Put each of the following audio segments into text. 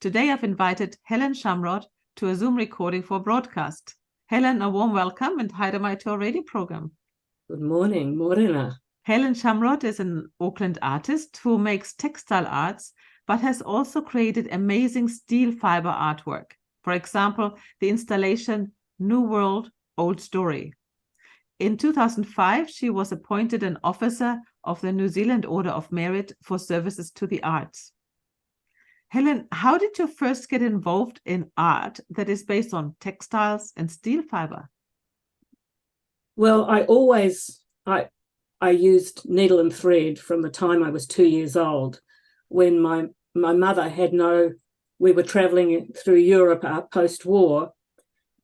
Today I've invited Helen Schamroth to a Zoom recording for broadcast. Helen, a warm welcome and hi to our radio program. Good morning, Morena. Helen Schamroth is an Auckland artist who makes textile arts, but has also created amazing steel fiber artwork. For example, the installation New World, Old Story. In 2005, she was appointed an officer of the New Zealand Order of Merit for services to the arts. Helen, how did you first get involved in art that is based on textiles and steel fiber? Well, I used needle and thread from the time I was 2 years old, when my mother we were traveling through Europe post-war,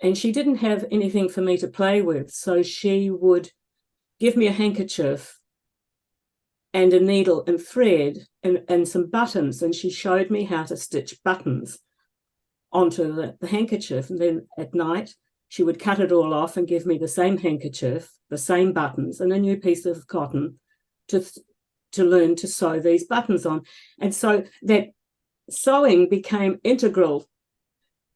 and she didn't have anything for me to play with. So she would give me a handkerchief and a needle and thread and some buttons, and she showed me how to stitch buttons onto the handkerchief. And then at night, she would cut it all off and give me the same handkerchief, the same buttons, and a new piece of cotton to learn to sew these buttons on. And so that sewing became integral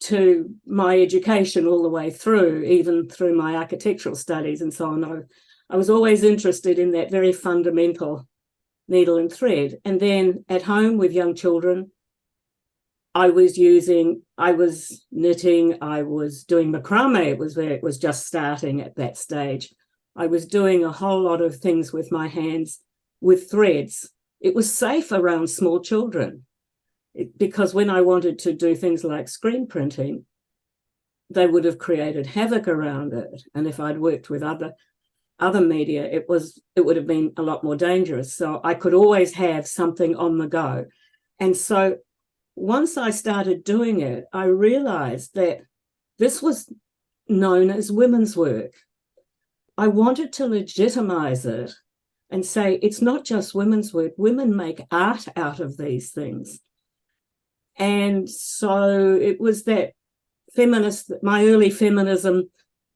to my education all the way through, even through my architectural studies and so on. I was always interested in that very fundamental needle and thread. And then at home with young children, I was knitting, I was doing macrame. It was just starting at that stage. I was doing a whole lot of things with my hands with threads. It was safe around small children, because when I wanted to do things like screen printing, they would have created havoc around it. And if I'd worked with other media, it would have been a lot more dangerous. So I could always have something on the go. And so once I started doing it, I realized that this was known as women's work. I wanted to legitimize it and say, it's not just women's work. Women make art out of these things. And so it was that my early feminism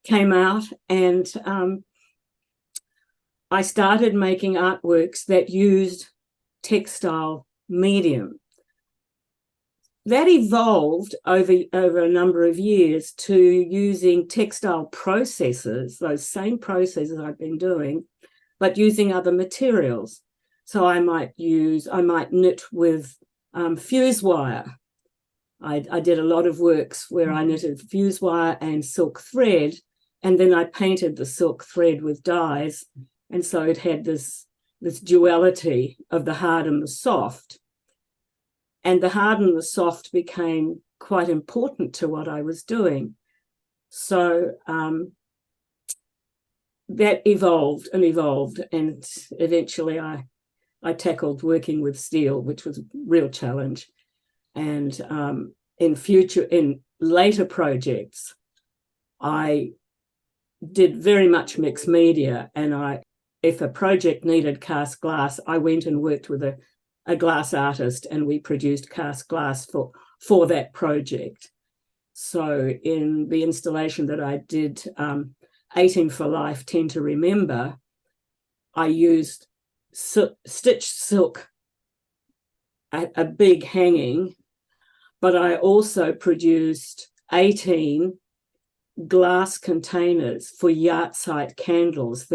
came out, and I started making artworks that used textile medium. That evolved over a number of years to using textile processes, those same processes I've been doing, but using other materials. So I might knit with fuse wire. I did a lot of works where I knitted fuse wire and silk thread, and then I painted the silk thread with dyes. And so it had this duality of the hard and the soft. And the hard and the soft became quite important to what I was doing. So that evolved, and eventually I tackled working with steel, which was a real challenge. And in later projects, I did very much mixed media. And if a project needed cast glass, I went and worked with a glass artist, and we produced cast glass for that project. So in the installation that I did, 18 for Life, 10 to Remember, I used stitched silk, a big hanging, but I also produced 18 glass containers for yahrzeit candles,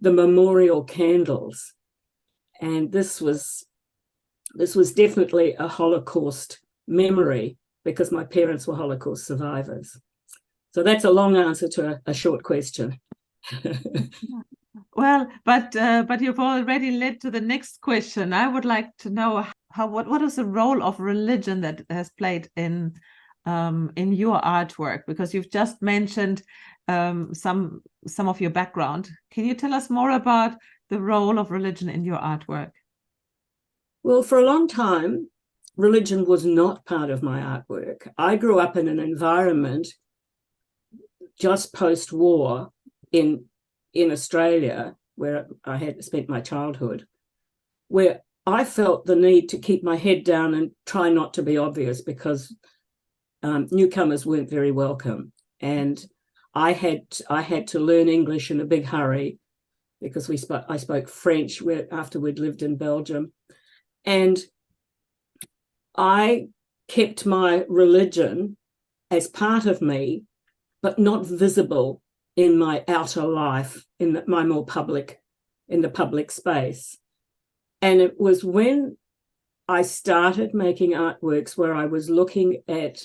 the memorial candles. And this was definitely a Holocaust memory, because my parents were Holocaust survivors. So that's a long answer to a short question. Well, but you've already led to the next question. I would like to know what is the role of religion that has played in your artwork, because you've just mentioned some of your background. Can you tell us more about the role of religion in your artwork? Well, for a long time, religion was not part of my artwork. I grew up in an environment just post-war in Australia, where I had spent my childhood, where I felt the need to keep my head down and try not to be obvious, because newcomers weren't very welcome. And I had to learn English in a big hurry, because I spoke French after we'd lived in Belgium. And I kept my religion as part of me, but not visible in my outer life, in my more public, in the public space. And it was when I started making artworks where I was looking at,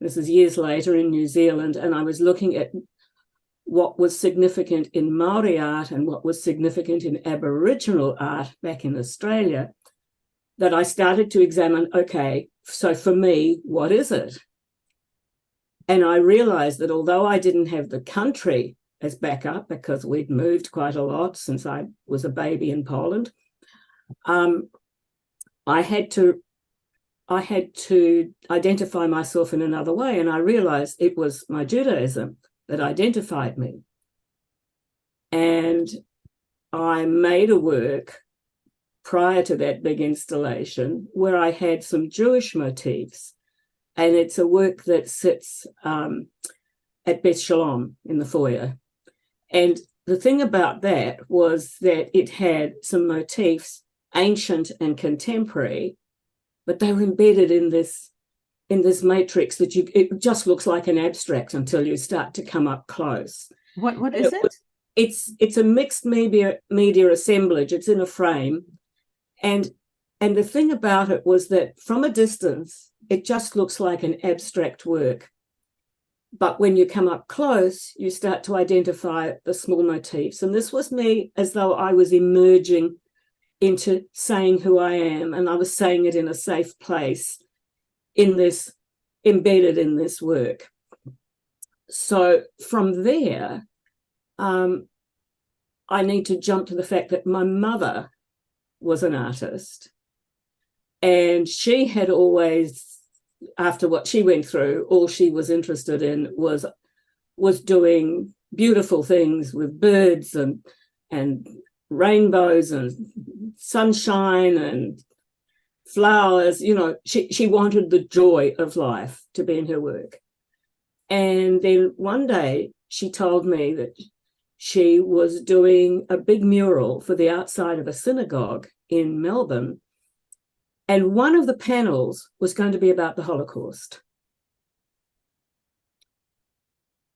this is years later in New Zealand, and I was looking at what was significant in Māori art and what was significant in Aboriginal art back in Australia, that I started to examine, okay, so for me, what is it? And I realized that although I didn't have the country as backup, because we'd moved quite a lot since I was a baby in Poland, I had to identify myself in another way. And I realized it was my Judaism that identified me. And I made a work prior to that big installation where I had some Jewish motifs. And it's a work that sits at Beth Shalom in the foyer. And the thing about that was that it had some motifs, ancient and contemporary, but they were embedded in this matrix that it just looks like an abstract until you start to come up close. What is it? It's a mixed media assemblage. It's in a frame. And the thing about it was that from a distance, it just looks like an abstract work. But when you come up close, you start to identify the small motifs. And this was me as though I was emerging into saying who I am, and I was saying it in a safe place, embedded in this work. So from there, I need to jump to the fact that my mother was an artist, and she had always, after what she went through, all she was interested in was doing beautiful things with birds and rainbows and sunshine and flowers. You know, she wanted the joy of life to be in her work. And then one day she told me that she was doing a big mural for the outside of a synagogue in Melbourne. And one of the panels was going to be about the Holocaust.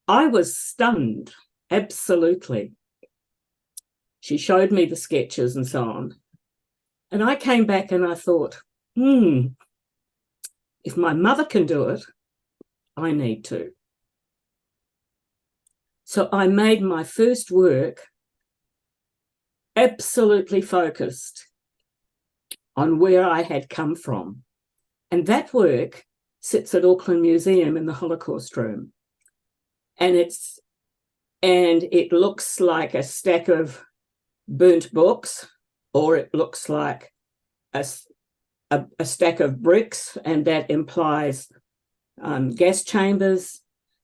I was stunned, absolutely. She showed me the sketches and so on. And I came back and I thought, if my mother can do it, I need to. So I made my first work absolutely focused on where I had come from. And that work sits at Auckland Museum in the Holocaust room. And it looks like a stack of burnt books, or it looks like a stack of bricks, and that implies gas chambers.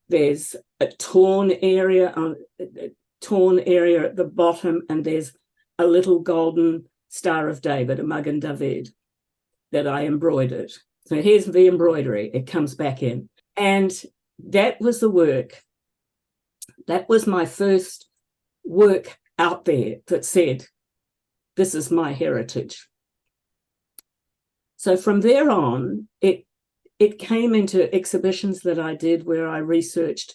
There's a torn area at the bottom, and there's a little golden Star of David, a Magen David, that I embroidered. So here's the embroidery. It comes back in. And that was the work. That was my first work out there that said, this is my heritage. So from there on, it came into exhibitions that I did where I researched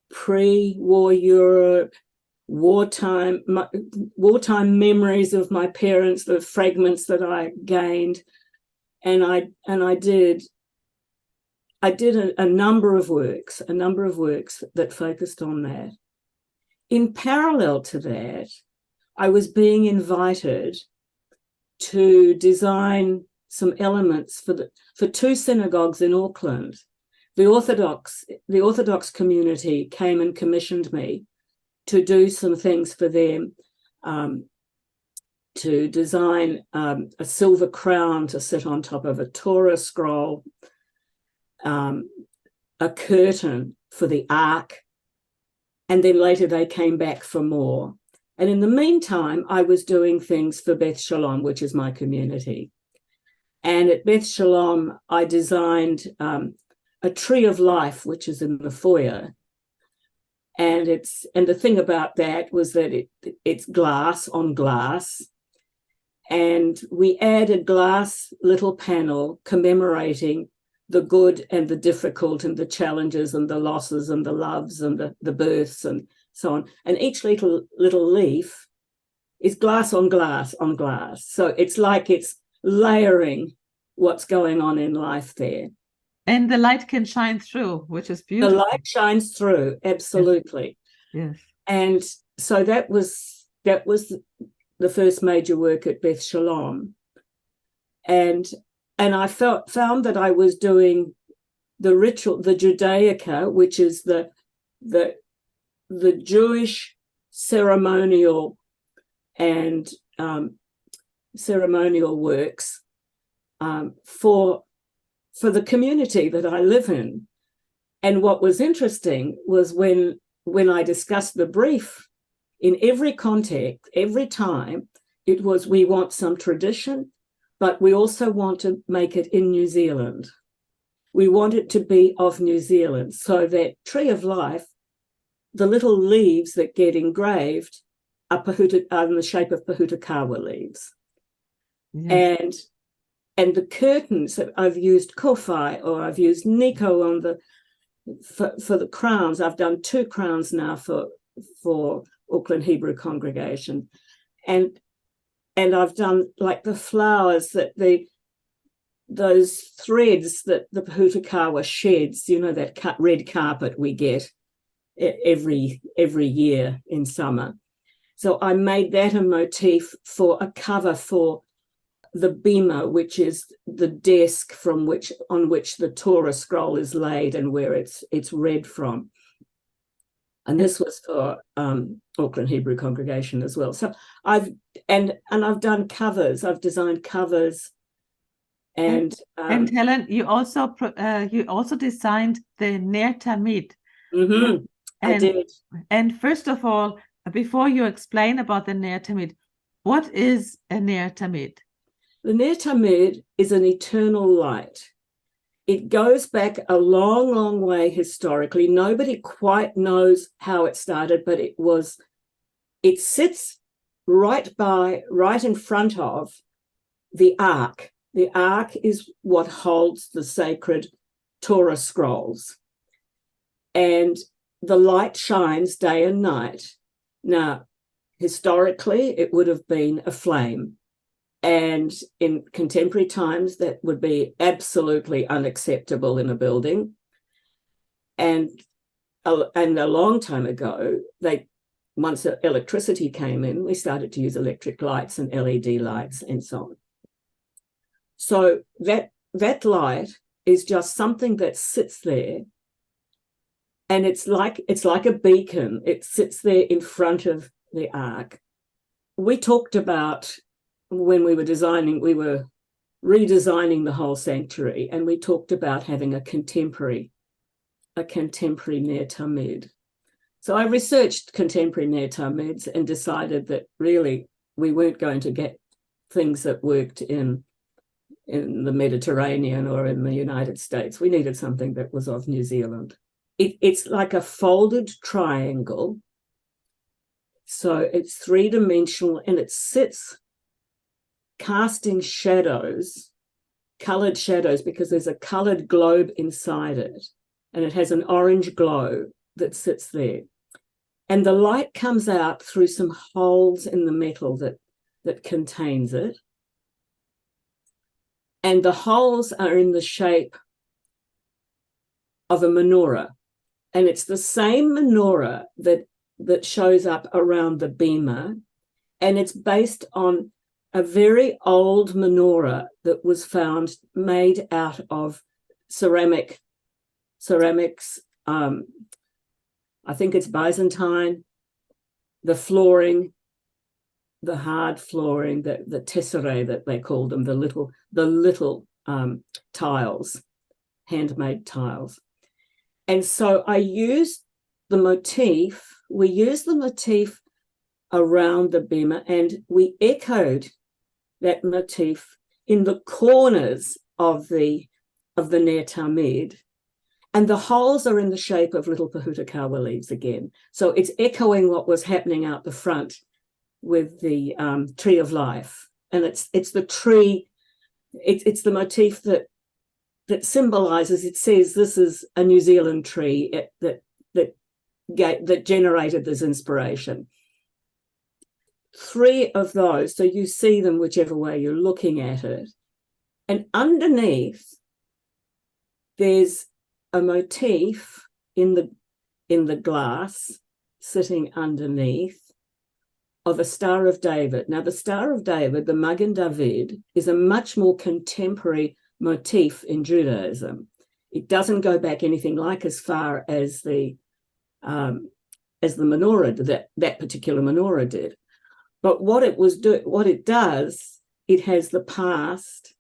pre-war Europe, wartime memories of my parents, the fragments that I gained, and I did a number of works that focused on that. In parallel to that, I was being invited to design some elements for two synagogues in Auckland. The Orthodox community came and commissioned me to do some things for them, to design a silver crown to sit on top of a Torah scroll, a curtain for the ark, and then later they came back for more. And in the meantime, I was doing things for Beth Shalom, which is my community. And at Beth Shalom, I designed a tree of life, which is in the foyer. And the thing about that was that it's glass on glass. And we added glass little panel commemorating the good and the difficult and the challenges and the losses and the loves and the births and so on. And each little leaf is glass on glass on glass. So it's like it's layering what's going on in life there. And the light can shine through, which is The beautiful. light shines through, absolutely. Yes. And so that was the first major work at Beth Shalom. And I found that I was doing the ritual, the Judaica, which is the Jewish ceremonial and ceremonial works for the community that I live in. And what was interesting was when I discussed the brief, in every context, every time, it was, we want some tradition, but we also want to make it in New Zealand. We want it to be of New Zealand, so that Tree of Life, the little leaves that get engraved are in the shape of Pahutakawa leaves. Yes. And the curtains, I've used kowhai, or I've used Nico on for the crowns. I've done 2 crowns now for Auckland Hebrew congregation. And I've done like the flowers that those threads that the Pahutakawa sheds, you know, that red carpet we get every year in summer. So I made that a motif for a cover for the bima, which is the desk on which the Torah scroll is laid and where it's read from. And this was for Auckland Hebrew congregation as well. So I've done covers. I've designed covers, and Helen, you also designed the Ner Tamid. Mm-hmm. I did. And first of all, before you explain about the Ner Tamid, what is a Ner Tamid? The Ner Tamid is an eternal light. It goes back a long, long way historically. Nobody quite knows how it started, but it sits right in front of the Ark. The Ark is what holds the sacred Torah scrolls. And the light shines day and night. Now, historically, it would have been a flame. And in contemporary times, that would be absolutely unacceptable in a building. And a long time ago, once electricity came in, we started to use electric lights and LED lights and so on. So that light is just something that sits there, and it's like a beacon. It sits there in front of the Ark. We talked about, when we were redesigning the whole sanctuary, and we talked about having a contemporary Ner Tamid. So I researched contemporary Ner Tamids and decided that really we weren't going to get things that worked in the Mediterranean or in the United States. We needed something that was of New Zealand. It's like a folded triangle. So it's 3-dimensional, and it sits casting shadows, colored shadows, because there's a colored globe inside it, and it has an orange glow that sits there. And the light comes out through some holes in the metal that contains it. And the holes are in the shape of a menorah. And it's the same menorah that shows up around the bima. And it's based on a very old menorah that was found made out of ceramics. I think it's Byzantine, the flooring, the hard flooring, the tesserae that they called them, the little tiles, handmade tiles. And so we use the motif around the bima, and we echoed that motif in the corners of the Ner Tamid. And the holes are in the shape of little Pahutakawa leaves again. So it's echoing what was happening out the front with the Tree of Life. And it's the tree, it's the motif that that symbolizes, it says this is a New Zealand tree that generated this inspiration. 3 of those, so you see them whichever way you're looking at it. And underneath, there's a motif in the glass sitting underneath of a Star of David. Now, the Star of David, the Magen David, is a much more contemporary motif in Judaism. It doesn't go back anything like as far as the menorah, that particular menorah did. But what it does, it has the past,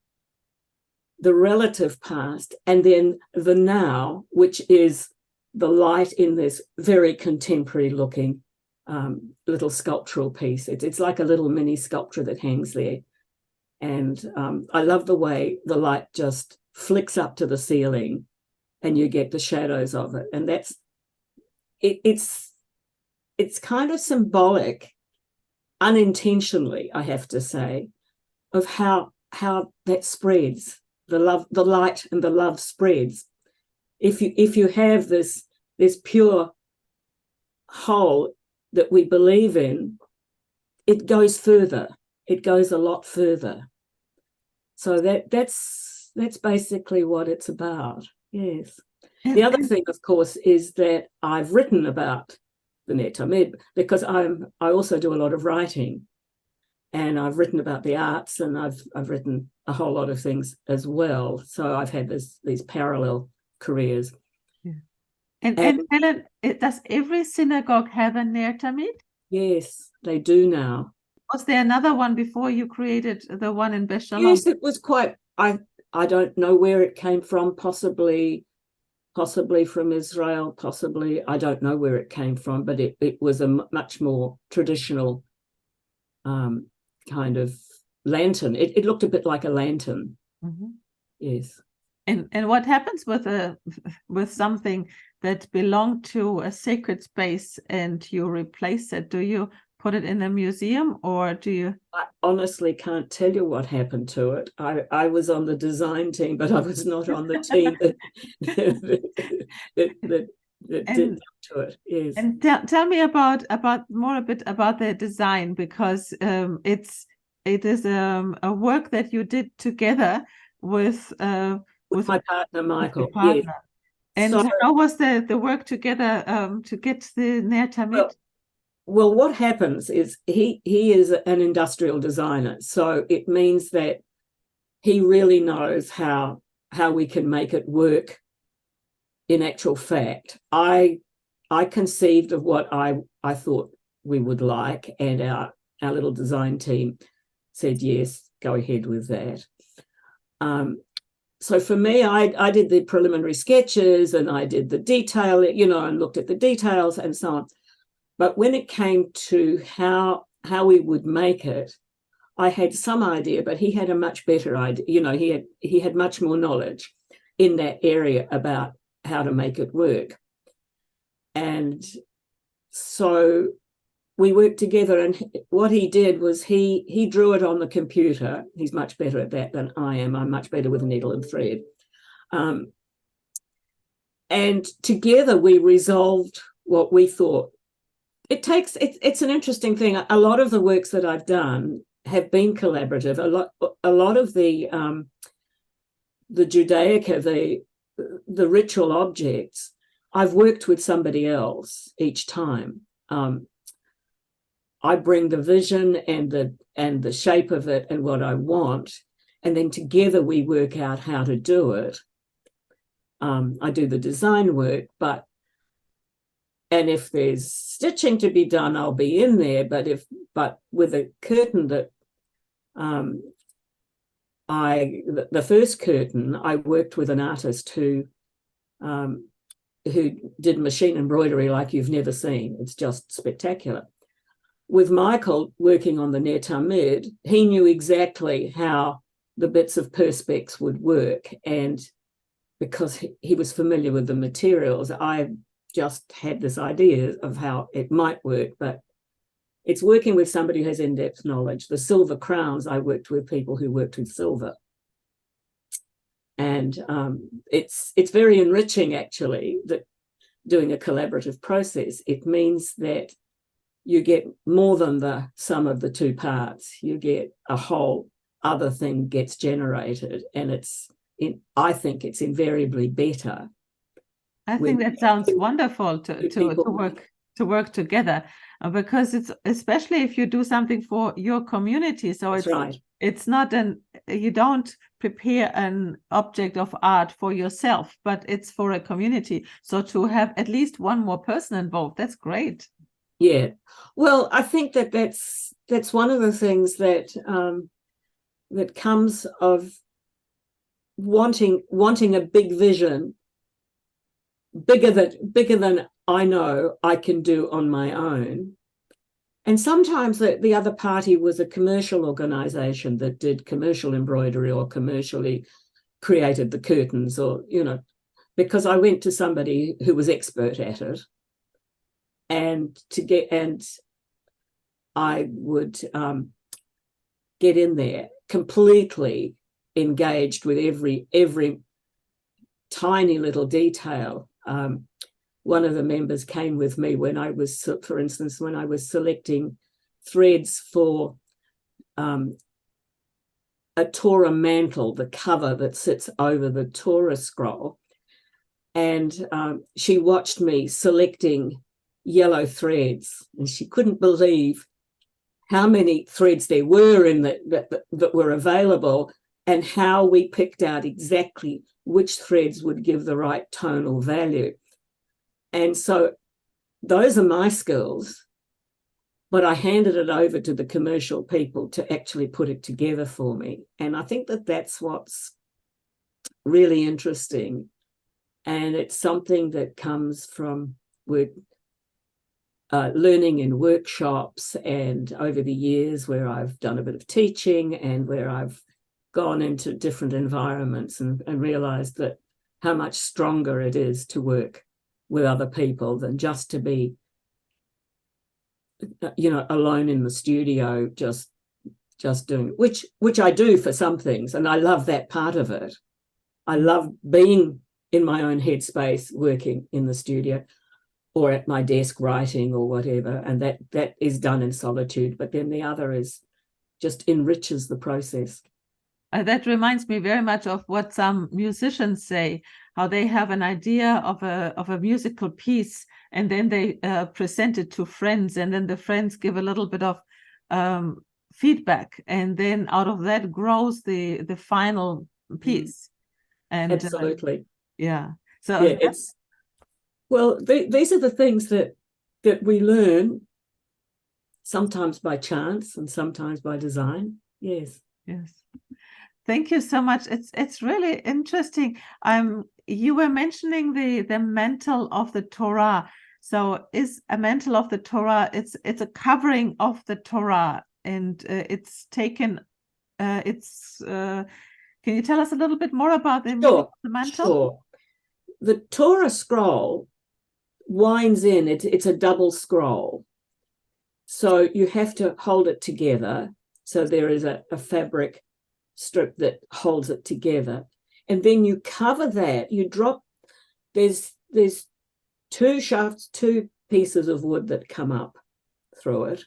the relative past, and then the now, which is the light in this very contemporary looking little sculptural piece. It's like a little mini sculpture that hangs there. And I love the way the light just flicks up to the ceiling and you get the shadows of it. And it's kind of symbolic, unintentionally, I have to say, of how that spreads. The light and the love spreads. If you have this pure whole that we believe in, it goes further. It goes a lot further. So that's basically what it's about. Yes. The other thing, of course, is that I've written about the Ner Tamid because I also do a lot of writing, and I've written about the arts, and I've written a whole lot of things as well. So I've had these parallel careers. Yeah. And Helen, does every synagogue have a Ner Tamid? Yes, they do now. Was there another one before you created the one in Beth Shalom? Yes, it was quite. I don't know where it came from. Possibly from Israel. Possibly, I don't know where it came from, but it was a much more traditional kind of lantern. It looked a bit like a lantern. Mm-hmm. Yes. And what happens with something that belonged to a sacred space and you replace it? Do you put it in a museum, or do you? I honestly can't tell you what happened to it. I was on the design team, but I was not on the team that did to it. Yes. And tell me about a bit about the design, because it is a work that you did together with my partner Michael. Yes. And so, how was the work together to get the Ner Tamid? Well, what happens is he is an industrial designer, so it means that he really knows how we can make it work in actual fact. I conceived of what I thought we would like, and our little design team said, yes, go ahead with that. So for me, I did the preliminary sketches and I did the detail, and looked at the details and so on. But when it came to how we would make it, I had some idea, but he had a much better idea. He had much more knowledge in that area about how to make it work. And so we worked together, and what he did was he drew it on the computer. He's much better at that than I am. I'm much better with a needle and thread. And together we resolved what we thought. It's an interesting thing. A lot of the works that I've done have been collaborative. A lot of the Judaica, the ritual objects, I've worked with somebody else each time. I bring the vision and the shape of it and what I want, and then together we work out how to do it. I do the design work, and if there's stitching to be done, I'll be in there. But with a curtain that the first curtain, I worked with an artist who did machine embroidery like you've never seen. It's just spectacular. With Michael working on the Ner Tamid, he knew exactly how the bits of perspex would work, and because he was familiar with the materials, I just had this idea of how it might work. But it's working with somebody who has in-depth knowledge. The silver crowns, I worked with people who worked with silver. And it's very enriching, actually, that doing a collaborative process. It means that you get more than the sum of the two parts. You get a whole other thing gets generated, and I think it's invariably better. I think that sounds wonderful to work together, because it's, especially if you do something for your community. So That's right. It's not you don't prepare an object of art for yourself, but it's for a community. So to have at least one more person involved, that's great. Yeah. Well, I think that's one of the things that that comes of wanting a big vision, bigger than I know I can do on my own. And sometimes the other party was a commercial organization that did commercial embroidery or commercially created the curtains, or, because I went to somebody who was expert at it, and I would get in there completely engaged with every tiny little detail. One of the members came with me when I was, for instance, when I was selecting threads for a Torah mantle, the cover that sits over the Torah scroll. And she watched me selecting yellow threads, and she couldn't believe how many threads there were in that were available, and how we picked out exactly which threads would give the right tonal value. And so those are my skills, but I handed it over to the commercial people to actually put it together for me. And I think that's what's really interesting. And it's something that comes from learning in workshops, and over the years where I've done a bit of teaching, and where I've gone into different environments and realized that how much stronger it is to work with other people than just to be, alone in the studio, just doing, which I do for some things, and I love that part of it. I love being in my own headspace, working in the studio or at my desk writing or whatever, and that is done in solitude. But then the other is just enriches the process. That reminds me very much of what some musicians say, how they have an idea of a musical piece, and then they present it to friends, and then the friends give a little bit of feedback, and then out of that grows the final piece. And absolutely. Yeah. So yeah, these are the things that we learn, sometimes by chance and sometimes by design. Yes. Thank you so much. It's really interesting. You were mentioning the mantle of the Torah. So is a mantle of the Torah, it's a covering of the Torah, and it's taken can you tell us a little bit more about the meaning of the mantle? Sure. The Torah scroll winds in, it's a double scroll. So you have to hold it together. So there is a fabric strip that holds it together. And then you cover that, you drop, there's two shafts, two pieces of wood that come up through it.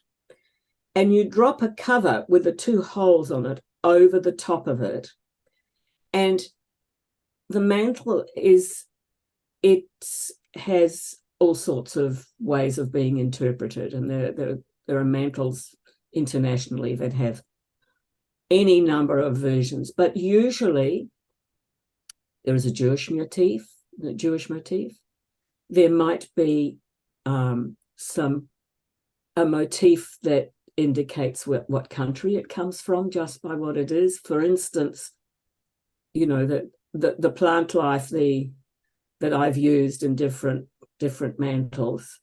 And you drop a cover with the two holes on it over the top of it. And the mantle it has all sorts of ways of being interpreted. And there are mantles internationally that have any number of versions, but usually there is a Jewish motif. There might be a motif that indicates what country it comes from just by what it is. For instance, the plant life that I've used in different mantles,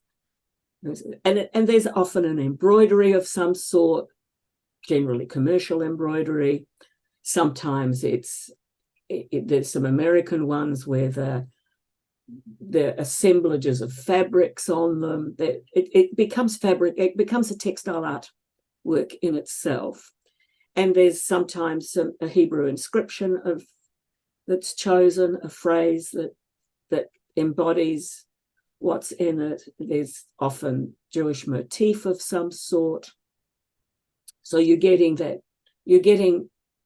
and there's often an embroidery of some sort, generally commercial embroidery. Sometimes there's some American ones where there are assemblages of fabrics on them. That it becomes fabric. It becomes a textile art work in itself. And there's sometimes a Hebrew inscription that's chosen, a phrase that embodies what's in it. There's often Jewish motif of some sort. So you're getting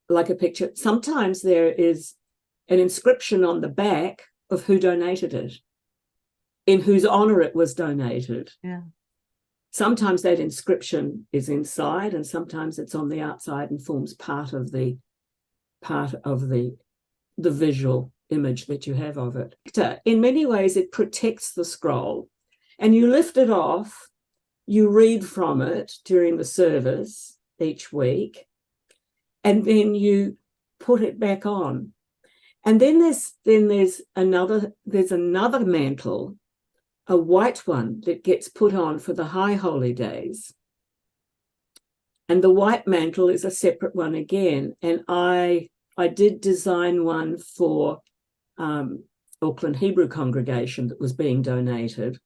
like a picture. Sometimes there is an inscription on the back of who donated it, in whose honor it was donated. Yeah. Sometimes that inscription is inside, and sometimes it's on the outside and forms part of the visual image that you have of it. In many ways, it protects the scroll, and you lift it off, you read from it during the service each week, and then you put it back on. And then there's another mantle, a white one that gets put on for the high holy days. And the white mantle is a separate one again. And I did design one for Auckland Hebrew congregation that was being donated.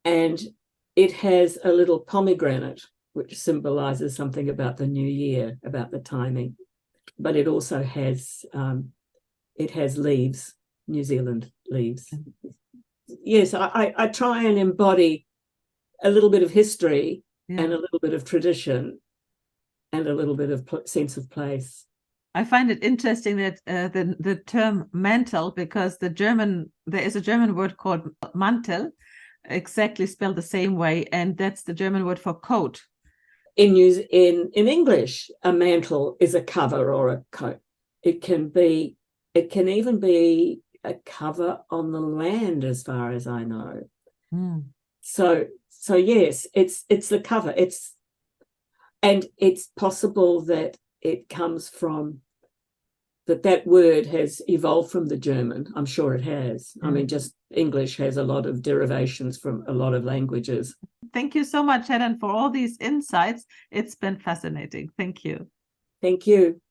And it has a little pomegranate, which symbolizes something about the new year, about the timing. But it also has leaves, New Zealand leaves. Yes, I try and embody a little bit of history and a little bit of tradition and a little bit of sense of place. I find it interesting that the term mantle, because there is a German word called Mantel, exactly spelled the same way, and that's the German word for coat. In English, a mantle is a cover or a coat. It can even be a cover on the land, as far as I know. So yes, it's the cover. And it's possible that it comes from that word has evolved from the German. I'm sure it has. I mean, just English has a lot of derivations from a lot of languages. Thank you so much, Helen, for all these insights. It's been fascinating. Thank you. Thank you.